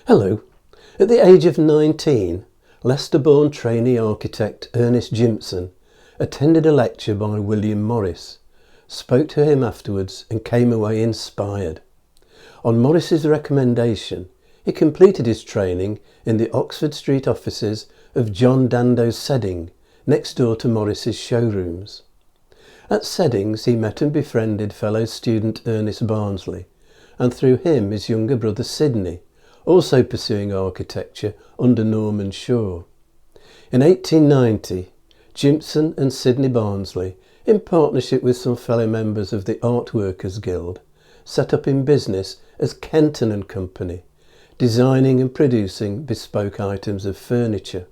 Hello. At the age of 19, Leicester-born trainee architect Ernest Gimson attended a lecture by William Morris, spoke to him afterwards and came away inspired. On Morris's recommendation, he completed his training in the Oxford Street offices of John Dando's Sedding, next door to Morris's showrooms. At Seddings he met and befriended fellow student Ernest Barnsley, and through him his younger brother Sidney, also pursuing architecture under Norman Shaw. In 1890, Jimson and Sidney Barnsley, in partnership with some fellow members of the Art Workers Guild, set up in business as Kenton and Company, designing and producing bespoke items of furniture.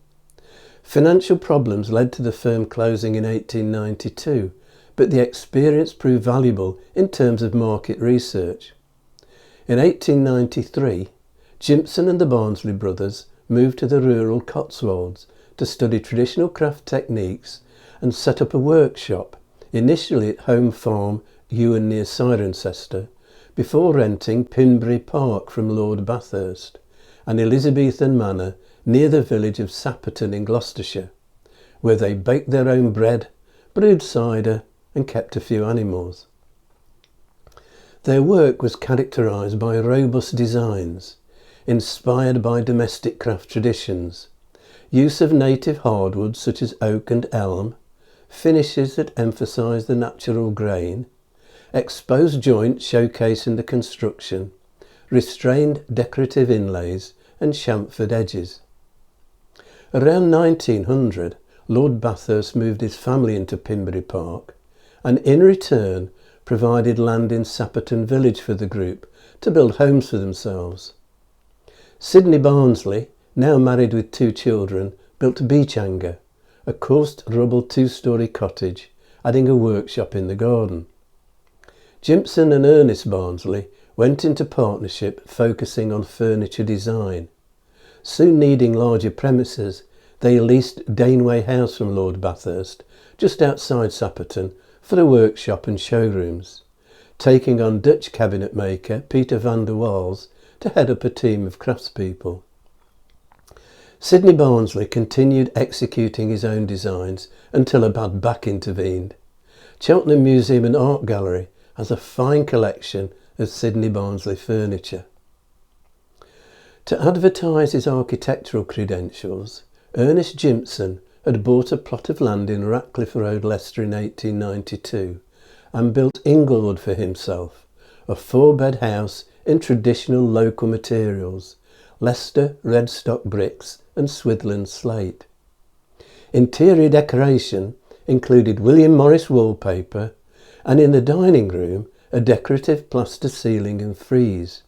Financial problems led to the firm closing in 1892, but the experience proved valuable in terms of market research. In 1893, Jimson and the Barnsley brothers moved to the rural Cotswolds to study traditional craft techniques and set up a workshop, initially at Home Farm, Ewan near Cirencester, before renting Pinbury Park from Lord Bathurst, an Elizabethan manor near the village of Sapperton in Gloucestershire, where they baked their own bread, brewed cider and kept a few animals. Their work was characterised by robust designs, inspired by domestic craft traditions, use of native hardwoods such as oak and elm, finishes that emphasise the natural grain, exposed joints showcasing the construction, restrained decorative inlays and chamfered edges. Around 1900, Lord Bathurst moved his family into Pinbury Park and in return provided land in Sapperton Village for the group to build homes for themselves. Sidney Barnsley, now married with 2 children, built Beachanger, a coursed rubble 2-storey cottage, adding a workshop in the garden. Jimson and Ernest Barnsley went into partnership focusing on furniture design. Soon needing larger premises, they leased Daneway House from Lord Bathurst, just outside Sapperton, for a workshop and showrooms, taking on Dutch cabinet maker Peter van der Waals to head up a team of craftspeople. Sidney Barnsley continued executing his own designs until a bad back intervened. Cheltenham Museum and Art Gallery has a fine collection of Sidney Barnsley furniture. To advertise his architectural credentials, Ernest Gimson had bought a plot of land in Ratcliffe Road, Leicester in 1892 and built Inglewood for himself, a 4-bed house in traditional local materials, Leicester red stock bricks and Swidland slate. Interior decoration included William Morris wallpaper and in the dining room a decorative plaster ceiling and frieze.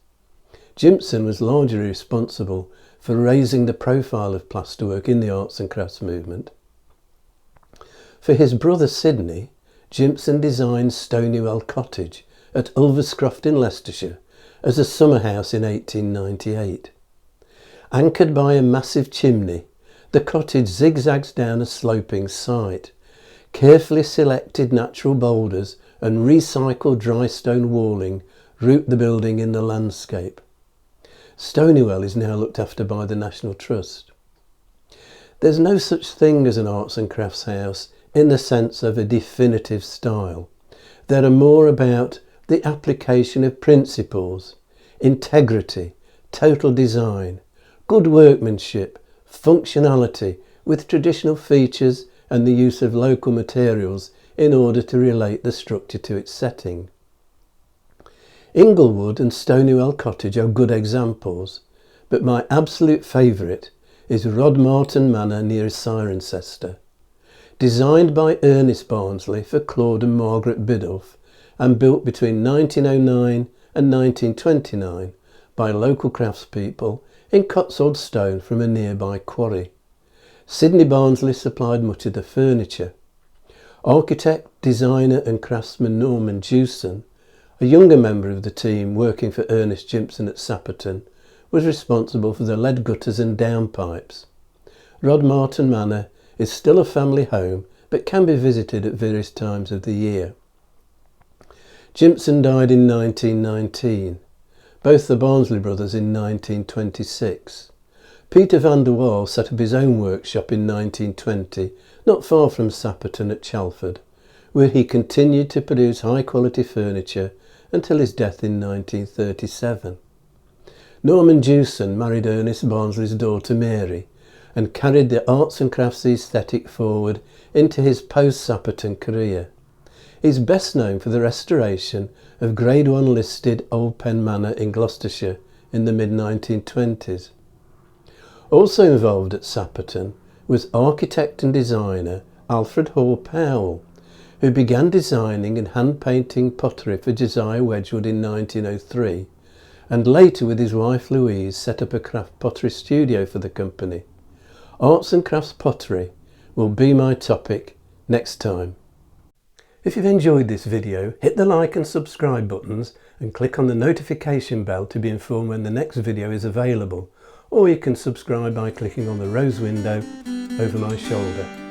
Jimson was largely responsible for raising the profile of plasterwork in the arts and crafts movement. For his brother Sidney, Jimson designed Stoneywell Cottage at Ulverscroft in Leicestershire as a summer house in 1898. Anchored by a massive chimney, the cottage zigzags down a sloping site. Carefully selected natural boulders and recycled dry stone walling root the building in the landscape. Stoneywell is now looked after by the National Trust. There's no such thing as an arts and crafts house in the sense of a definitive style. There are more about the application of principles, integrity, total design, good workmanship, functionality with traditional features and the use of local materials in order to relate the structure to its setting. Inglewood and Stoneywell Cottage are good examples, but my absolute favourite is Rodmarton Manor near Cirencester. Designed by Ernest Barnsley for Claude and Margaret Biddulph and built between 1909 and 1929 by local craftspeople in Cotswold stone from a nearby quarry. Sidney Barnsley supplied much of the furniture. Architect, designer and craftsman Norman Jewson, a younger member of the team working for Ernest Gimson at Sapperton, was responsible for the lead gutters and downpipes. Rodmarton Manor is still a family home but can be visited at various times of the year. Gimson died in 1919. both the Barnsley brothers in 1926. Peter van der Waal set up his own workshop in 1920, not far from Sapperton at Chelford, where he continued to produce high-quality furniture until his death in 1937. Norman Jewson married Ernest Barnsley's daughter Mary and carried the arts and crafts aesthetic forward into his post-Sapperton career. He's best known for the restoration of Grade 1 listed Old Pen Manor in Gloucestershire in the mid-1920s. Also involved at Sapperton was architect and designer Alfred Hall Powell, who began designing and hand-painting pottery for Josiah Wedgwood in 1903, and later with his wife Louise set up a craft pottery studio for the company. Arts and crafts pottery will be my topic next time. If you've enjoyed this video, hit the like and subscribe buttons and click on the notification bell to be informed when the next video is available, or you can subscribe by clicking on the rose window over my shoulder.